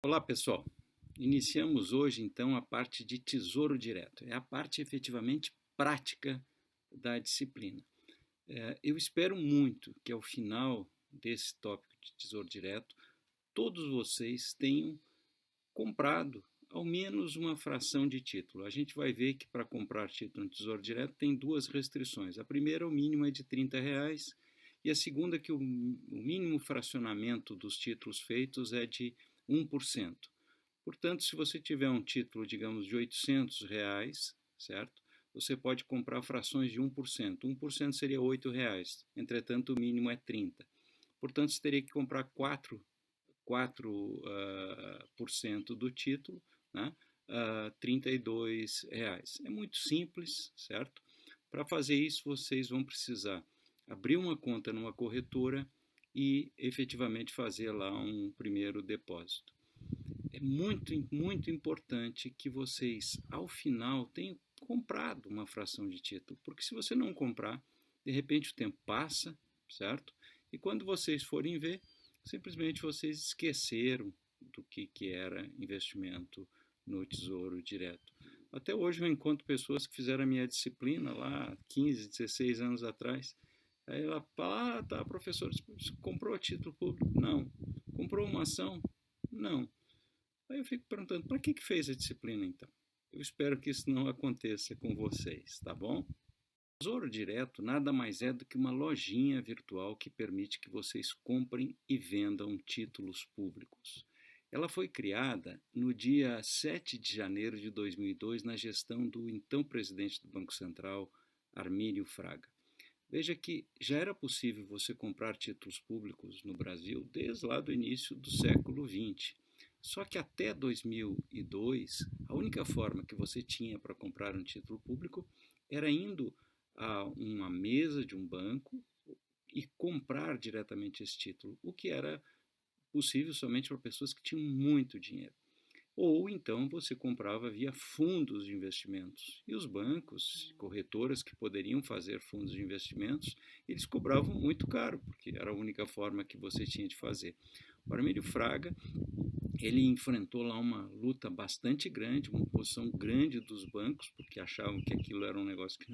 Olá, pessoal. Iniciamos hoje, então, a parte de Tesouro Direto. É a parte efetivamente prática da disciplina. Eu espero muito que, ao final desse tópico de Tesouro Direto, todos vocês tenham comprado ao menos uma fração de título. A gente vai ver que para comprar título no Tesouro Direto tem duas restrições. A primeira, o mínimo é de R$ 30, e a segunda, que o mínimo fracionamento dos títulos feitos é de 1%. Portanto, se você tiver um título, digamos, de R$ 800, certo? Você pode comprar frações de 1%. 1% seria R$ 8, entretanto o mínimo é 30. Portanto, você teria que comprar 4% do título, né? R$ 32. É muito simples, certo? Para fazer isso, vocês vão precisar abrir uma conta numa corretora e efetivamente fazer lá um primeiro depósito. É muito importante que vocês, ao final, tenham comprado uma fração de título, porque se você não comprar, de repente o tempo passa, certo? E quando vocês forem ver, simplesmente vocês esqueceram do que era investimento no Tesouro Direto. Até hoje eu encontro pessoas que fizeram a minha disciplina lá 15, 16 anos atrás. Aí ela fala, tá, professor, você comprou título público? Não. Comprou uma ação? Não. Aí eu fico perguntando, para que fez a disciplina então? Eu espero que isso não aconteça com vocês, tá bom? Tesouro Direto nada mais é do que uma lojinha virtual que permite que vocês comprem e vendam títulos públicos. Ela foi criada no dia 7 de janeiro de 2002, na gestão do então presidente do Banco Central, Armínio Fraga. Veja que já era possível você comprar títulos públicos no Brasil desde lá do início do século XX. Só que até 2002, a única forma que você tinha para comprar um título público era indo a uma mesa de um banco e comprar diretamente esse título, o que era possível somente para pessoas que tinham muito dinheiro. Ou então você comprava via fundos de investimentos. E os bancos, corretoras que poderiam fazer fundos de investimentos, eles cobravam muito caro, porque era a única forma que você tinha de fazer. O Armínio Fraga, ele enfrentou lá uma luta bastante grande, uma oposição grande dos bancos, porque achavam que aquilo era um negócio que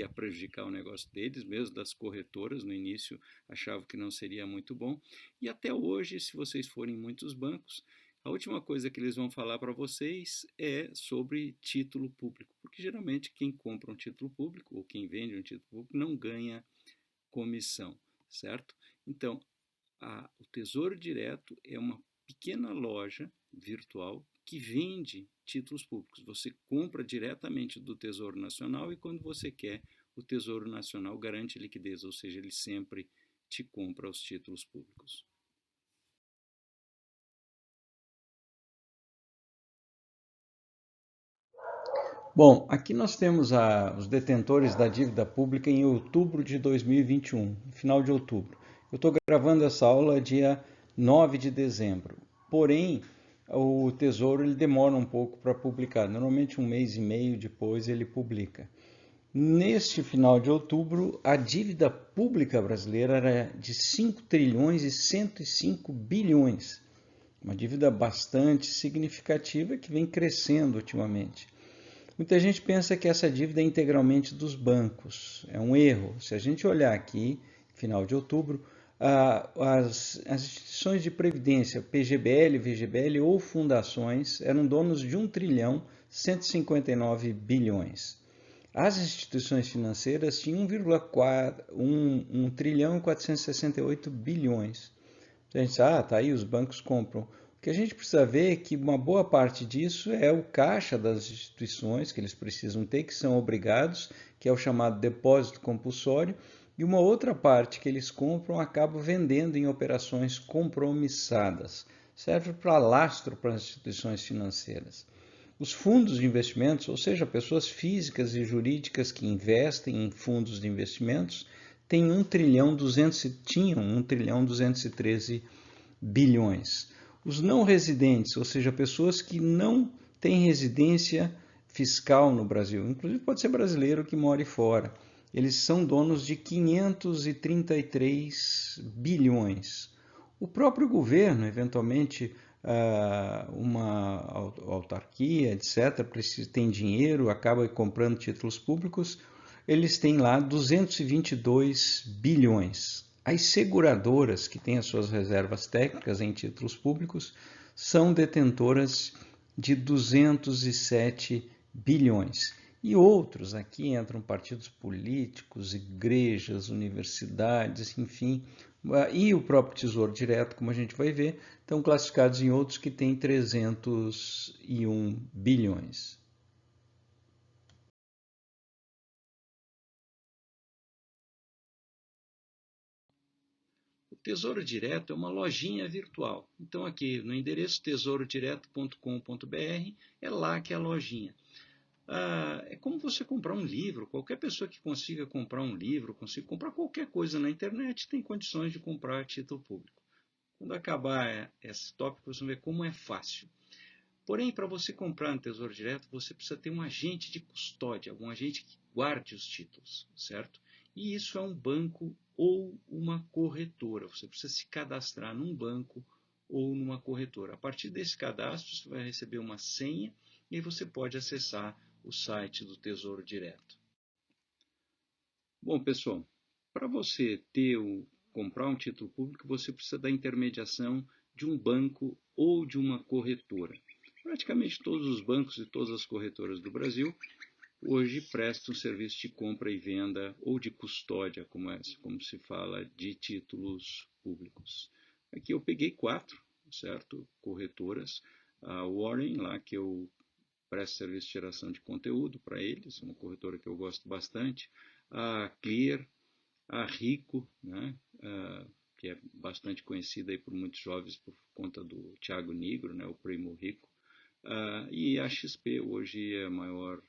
ia prejudicar o negócio deles, mesmo das corretoras, no início achavam que não seria muito bom. E até hoje, se vocês forem em muitos bancos, a última coisa que eles vão falar para vocês é sobre título público, porque geralmente quem compra um título público ou quem vende um título público não ganha comissão, certo? Então, o Tesouro Direto é uma pequena loja virtual que vende títulos públicos. Você compra diretamente do Tesouro Nacional e quando você quer, o Tesouro Nacional garante liquidez, ou seja, ele sempre te compra os títulos públicos. Bom, aqui nós temos os detentores da dívida pública em outubro de 2021, final de outubro. Eu estou gravando essa aula dia 9 de dezembro, porém o Tesouro ele demora um pouco para publicar, normalmente um mês e meio depois ele publica. Neste final de outubro, a dívida pública brasileira era de 5 trilhões e 105 bilhões, uma dívida bastante significativa que vem crescendo ultimamente. Muita gente pensa que essa dívida é integralmente dos bancos. É um erro. Se a gente olhar aqui, final de outubro, as instituições de previdência, PGBL, VGBL ou fundações eram donos de 1 trilhão 159 bilhões. As instituições financeiras tinham 1 trilhão e 468 bilhões. A gente diz, tá aí, os bancos compram. O que a gente precisa ver é que uma boa parte disso é o caixa das instituições que eles precisam ter, que são obrigados, que é o chamado depósito compulsório, e uma outra parte que eles compram acabam vendendo em operações compromissadas. Serve para lastro para as instituições financeiras. Os fundos de investimentos, ou seja, pessoas físicas e jurídicas que investem em fundos de investimentos, tinham 1 trilhão 213 bilhões. Os não residentes, ou seja, pessoas que não têm residência fiscal no Brasil, inclusive pode ser brasileiro que more fora, eles são donos de 533 bilhões. O próprio governo, eventualmente, uma autarquia, etc., tem dinheiro, acaba comprando títulos públicos, eles têm lá 222 bilhões. As seguradoras, que têm as suas reservas técnicas em títulos públicos, são detentoras de 207 bilhões. E outros, aqui entram partidos políticos, igrejas, universidades, enfim, e o próprio Tesouro Direto, como a gente vai ver, estão classificados em outros que têm 301 bilhões. O Tesouro Direto é uma lojinha virtual. Então, aqui no endereço tesourodireto.com.br é lá que é a lojinha. É como você comprar um livro. Qualquer pessoa que consiga comprar um livro, consiga comprar qualquer coisa na internet, tem condições de comprar a título público. Quando acabar esse tópico, você vai ver como é fácil. Porém, para você comprar no Tesouro Direto, você precisa ter um agente de custódia, um agente que guarde os títulos, certo? E isso é um banco ou uma corretora. Você precisa se cadastrar num banco ou numa corretora. A partir desse cadastro, você vai receber uma senha e aí você pode acessar o site do Tesouro Direto. Bom, pessoal, para você comprar um título público, você precisa da intermediação de um banco ou de uma corretora. Praticamente todos os bancos e todas as corretoras do Brasil hoje prestam serviço de compra e venda ou de custódia, como se fala, de títulos públicos. Aqui eu peguei 4, certo? Corretoras. A Warren, lá que eu presto serviço de geração de conteúdo para eles, uma corretora que eu gosto bastante. A Clear, a Rico, né? Que é bastante conhecida aí por muitos jovens por conta do Thiago Nigro, né? O Primo Rico. E a XP hoje é a maior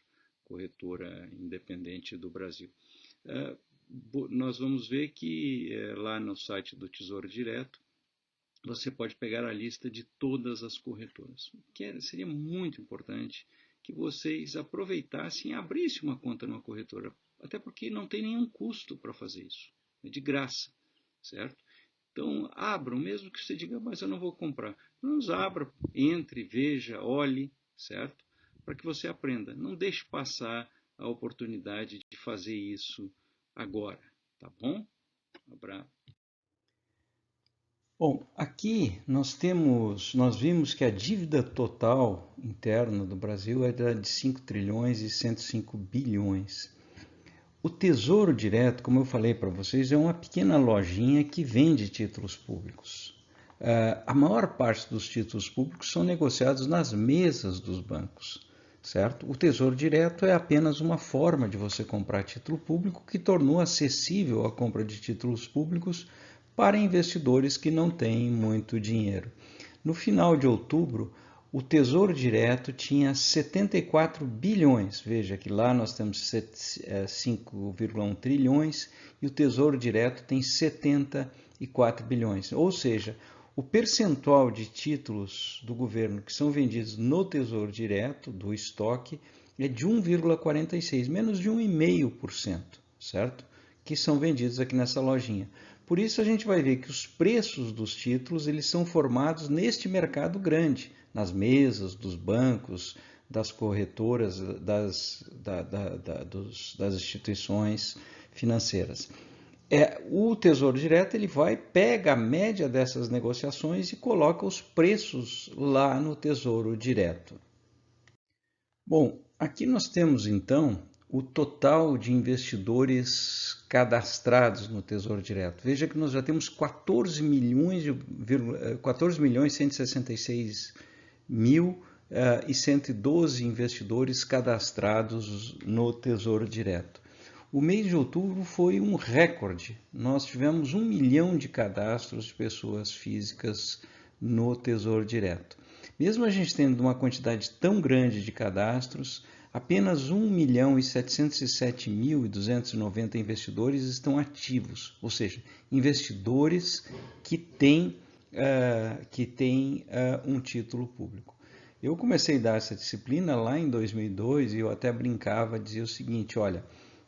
corretora independente do Brasil. Nós vamos ver que lá no site do Tesouro Direto você pode pegar a lista de todas as corretoras. Seria muito importante que vocês aproveitassem e abrissem uma conta numa corretora, até porque não tem nenhum custo para fazer isso, é de graça, certo? Então, abram, mesmo que você diga, mas eu não vou comprar. Não abra, entre, veja, olhe, certo? Para que você aprenda. Não deixe passar a oportunidade de fazer isso agora, tá bom? Um abraço. Bom, aqui nós vimos que a dívida total interna do Brasil era de 5 trilhões e 105 bilhões. O Tesouro Direto, como eu falei para vocês, é uma pequena lojinha que vende títulos públicos. A maior parte dos títulos públicos são negociados nas mesas dos bancos, certo? O Tesouro Direto é apenas uma forma de você comprar título público que tornou acessível a compra de títulos públicos para investidores que não têm muito dinheiro. No final de outubro, o Tesouro Direto tinha 74 bilhões. Veja que lá nós temos 5,1 trilhões e o Tesouro Direto tem 74 bilhões. Ou seja, o percentual de títulos do governo que são vendidos no Tesouro Direto, do estoque, é de 1,46, menos de 1,5%, certo? Que são vendidos aqui nessa lojinha. Por isso a gente vai ver que os preços dos títulos eles são formados neste mercado grande, nas mesas dos bancos, das corretoras, das instituições financeiras. O Tesouro Direto ele pega a média dessas negociações e coloca os preços lá no Tesouro Direto. Bom, aqui nós temos então o total de investidores cadastrados no Tesouro Direto. Veja que nós já temos 14 milhões, 166 mil e 112 investidores cadastrados no Tesouro Direto. O mês de outubro foi um recorde. Nós tivemos 1 milhão de cadastros de pessoas físicas no Tesouro Direto. Mesmo a gente tendo uma quantidade tão grande de cadastros, apenas 1.707.290 investidores estão ativos, ou seja, investidores que têm um título público. Eu comecei a dar essa disciplina lá em 2002 e eu até brincava, dizia o seguinte, olha,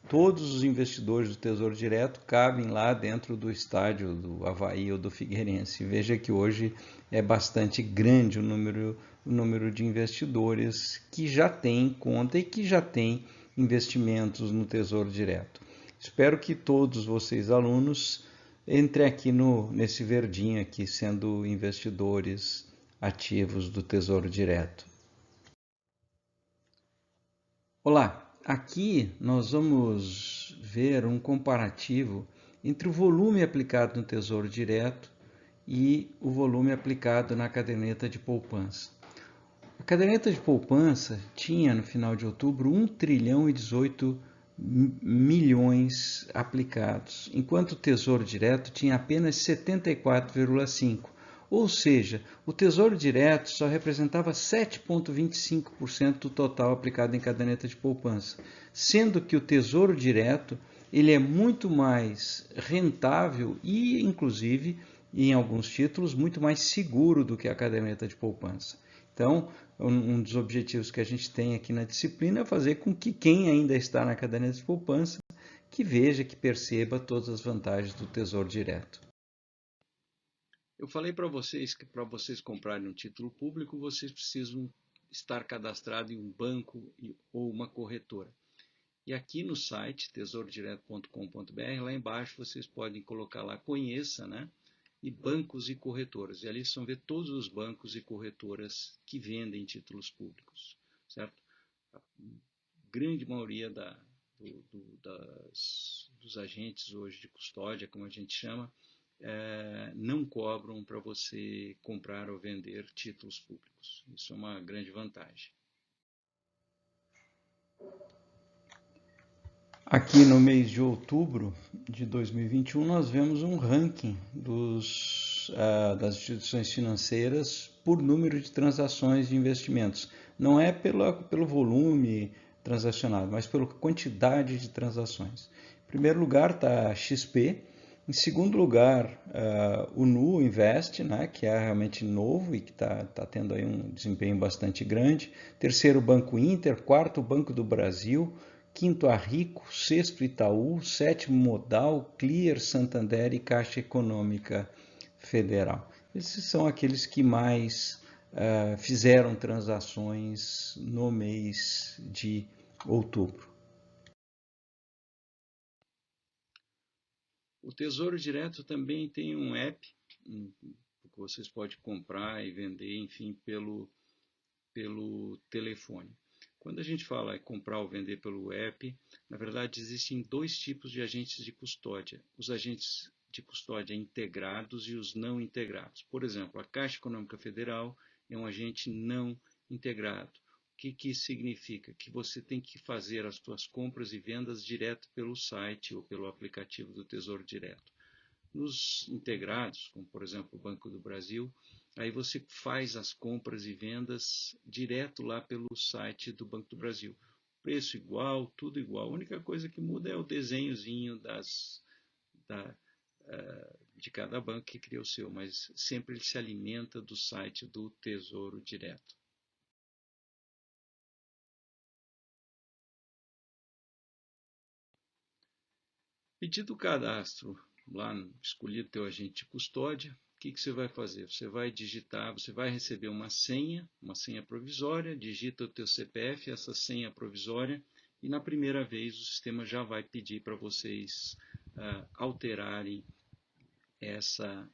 todos os investidores do Tesouro Direto cabem lá dentro do estádio do Avaí ou do Figueirense. Veja que hoje é bastante grande o número de investidores que já têm conta e que já têm investimentos no Tesouro Direto. Espero que todos vocês, alunos, entrem aqui nesse verdinho aqui, sendo investidores ativos do Tesouro Direto. Olá, aqui nós vamos ver um comparativo entre o volume aplicado no Tesouro Direto e o volume aplicado na caderneta de poupança. A caderneta de poupança tinha no final de outubro 1 trilhão e 18 milhões aplicados, enquanto o Tesouro Direto tinha apenas 74,5. Ou seja, o Tesouro Direto só representava 7,25% do total aplicado em caderneta de poupança, sendo que o Tesouro Direto ele é muito mais rentável e, inclusive, em alguns títulos, muito mais seguro do que a caderneta de poupança. Então, um dos objetivos que a gente tem aqui na disciplina é fazer com que quem ainda está na caderneta de poupança, que veja, que perceba todas as vantagens do Tesouro Direto. Eu falei para vocês que para vocês comprarem um título público, vocês precisam estar cadastrado em um banco ou uma corretora. E aqui no site tesourodireto.com.br, lá embaixo vocês podem colocar lá conheça, né? E bancos e corretoras. E ali vocês vão ver todos os bancos e corretoras que vendem títulos públicos, certo? A grande maioria dos agentes hoje de custódia, como a gente chama, não cobram para você comprar ou vender títulos públicos. Isso é uma grande vantagem. Aqui no mês de outubro de 2021, nós vemos um ranking das instituições financeiras por número de transações de investimentos. Não é pelo volume transacionado, mas pela quantidade de transações. Em primeiro lugar está a XP. Em segundo lugar, o Nu Invest, né, que é realmente novo e que está tendo aí um desempenho bastante grande. Terceiro, o Banco Inter. Quarto, o Banco do Brasil. Quinto, a Rico. Sexto, Itaú. Sétimo, Modal, Clear, Santander e Caixa Econômica Federal. Esses são aqueles que mais fizeram transações no mês de outubro. O Tesouro Direto também tem um app que vocês podem comprar e vender, enfim, pelo telefone. Quando a gente fala em comprar ou vender pelo app, na verdade existem dois tipos de agentes de custódia. Os agentes de custódia integrados e os não integrados. Por exemplo, a Caixa Econômica Federal é um agente não integrado. O que isso significa? Que você tem que fazer as suas compras e vendas direto pelo site ou pelo aplicativo do Tesouro Direto. Nos integrados, como por exemplo o Banco do Brasil, aí você faz as compras e vendas direto lá pelo site do Banco do Brasil. Preço igual, tudo igual. A única coisa que muda é o desenhozinho de cada banco que cria o seu, mas sempre ele se alimenta do site do Tesouro Direto. Pedido o cadastro lá, escolhido teu agente de custódia, o que você vai fazer? Você vai digitar, você vai receber uma senha provisória, digita o teu CPF, essa senha provisória, e na primeira vez o sistema já vai pedir para vocês alterarem essa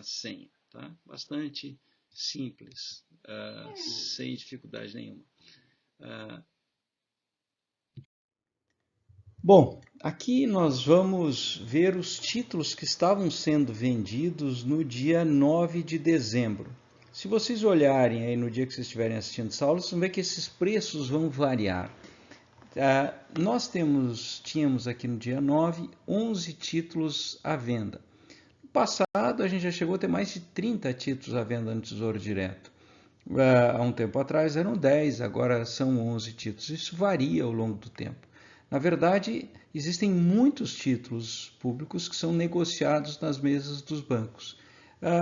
senha. Tá? Bastante simples, sem dificuldade nenhuma. Bom, aqui nós vamos ver os títulos que estavam sendo vendidos no dia 9 de dezembro. Se vocês olharem aí no dia que vocês estiverem assistindo essa aula, vocês vão ver que esses preços vão variar. Nós tínhamos aqui no dia 9, 11 títulos à venda. No passado, a gente já chegou a ter mais de 30 títulos à venda no Tesouro Direto. Há um tempo atrás eram 10, agora são 11 títulos. Isso varia ao longo do tempo. Na verdade, existem muitos títulos públicos que são negociados nas mesas dos bancos.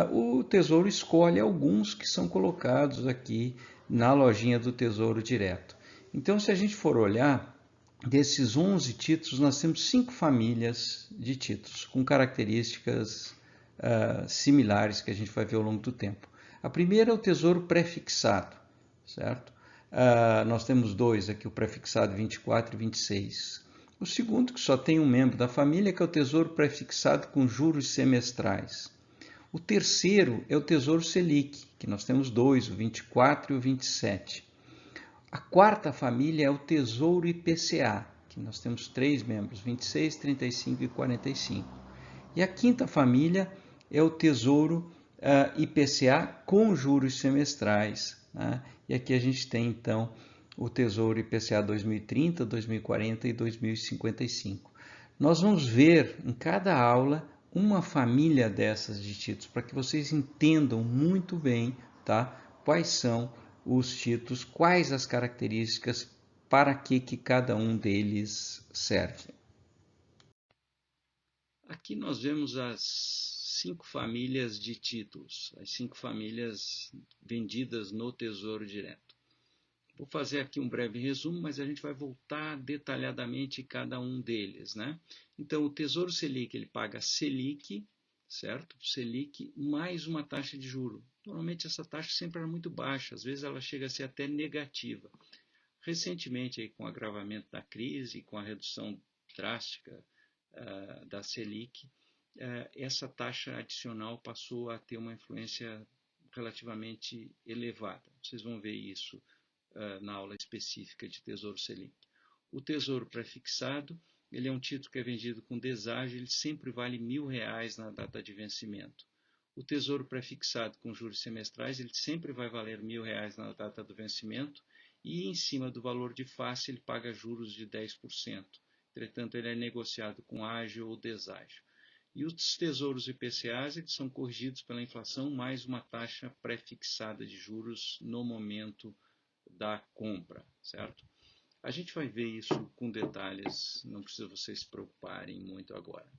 O Tesouro escolhe alguns que são colocados aqui na lojinha do Tesouro Direto. Então, se a gente for olhar, desses 11 títulos, nós temos 5 famílias de títulos, com características similares que a gente vai ver ao longo do tempo. A primeira é o tesouro prefixado, certo? Nós temos dois aqui, o prefixado 24 e 26. O segundo, que só tem um membro da família, que é o tesouro prefixado com juros semestrais. O terceiro é o tesouro Selic, que nós temos dois, o 24 e o 27. A quarta família é o tesouro IPCA, que nós temos 3 membros, 26, 35 e 45. E a quinta família é o tesouro IPCA com juros semestrais, né? E aqui a gente tem então o tesouro IPCA 2030, 2040 e 2055. Nós vamos ver em cada aula uma família dessas de títulos, para que vocês entendam muito bem, tá? Quais são os títulos, quais as características, para que cada um deles serve. Aqui nós vemos as 5 famílias de títulos, as 5 famílias vendidas no Tesouro Direto. Vou fazer aqui um breve resumo, mas a gente vai voltar detalhadamente em cada um deles, né? Então, o Tesouro Selic, ele paga Selic, certo? Selic mais uma taxa de juro. Normalmente essa taxa sempre era muito baixa, às vezes ela chega a ser até negativa. Recentemente, aí, com o agravamento da crise, com a redução drástica da Selic, essa taxa adicional passou a ter uma influência relativamente elevada. Vocês vão ver isso na aula específica de Tesouro Selic. O Tesouro Prefixado, ele é um título que é vendido com deságio, ele sempre vale R$1.000 na data de vencimento. O Tesouro Prefixado com juros semestrais, ele sempre vai valer R$1.000 na data do vencimento e em cima do valor de face ele paga juros de 10%. Entretanto, ele é negociado com ágio ou deságio. E os tesouros IPCAs eles são corrigidos pela inflação mais uma taxa pré-fixada de juros no momento da compra, certo? A gente vai ver isso com detalhes, não precisa vocês se preocuparem muito agora.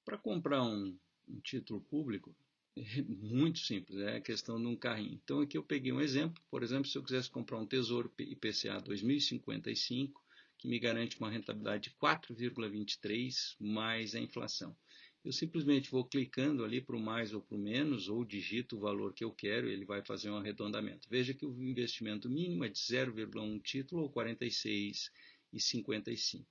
Para comprar um título público, é muito simples, é a questão de um carrinho. Então aqui eu peguei um exemplo, por exemplo, se eu quisesse comprar um Tesouro IPCA 2055, que me garante uma rentabilidade de 4,23 mais a inflação. Eu simplesmente vou clicando ali para o mais ou para o menos, ou digito o valor que eu quero e ele vai fazer um arredondamento. Veja que o investimento mínimo é de 0,1 título ou 46,55.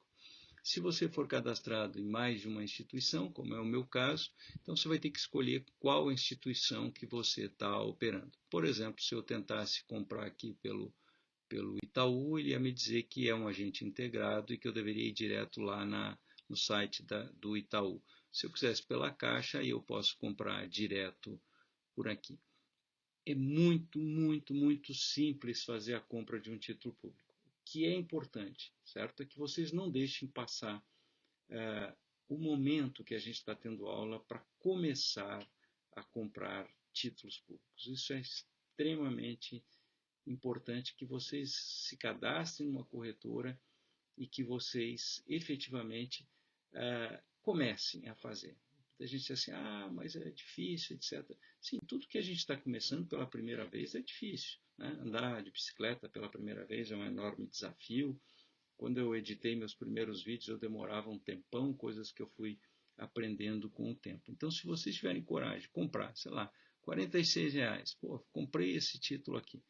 Se você for cadastrado em mais de uma instituição, como é o meu caso, então você vai ter que escolher qual instituição que você está operando. Por exemplo, se eu tentasse comprar aqui pelo Itaú, ele ia me dizer que é um agente integrado e que eu deveria ir direto lá no site do Itaú. Se eu quisesse pela Caixa, aí eu posso comprar direto por aqui. É muito, muito, muito simples fazer a compra de um título público. O que é importante, certo? É que vocês não deixem passar o momento que a gente está tendo aula para começar a comprar títulos públicos. Isso é extremamente importante que vocês se cadastrem numa corretora e que vocês efetivamente comecem a fazer. A gente diz assim, mas é difícil, etc. Sim, tudo que a gente está começando pela primeira vez é difícil, né? Andar de bicicleta pela primeira vez é um enorme desafio. Quando eu editei meus primeiros vídeos, eu demorava um tempão, coisas que eu fui aprendendo com o tempo. Então, se vocês tiverem coragem de comprar, sei lá, R$46, comprei esse título aqui,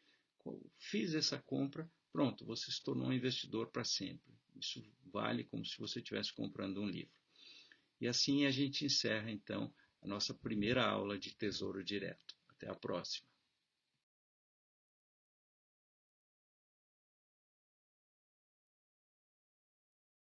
fiz essa compra, pronto, você se tornou um investidor para sempre. Isso vale como se você estivesse comprando um livro. E assim a gente encerra, então, a nossa primeira aula de Tesouro Direto. Até a próxima.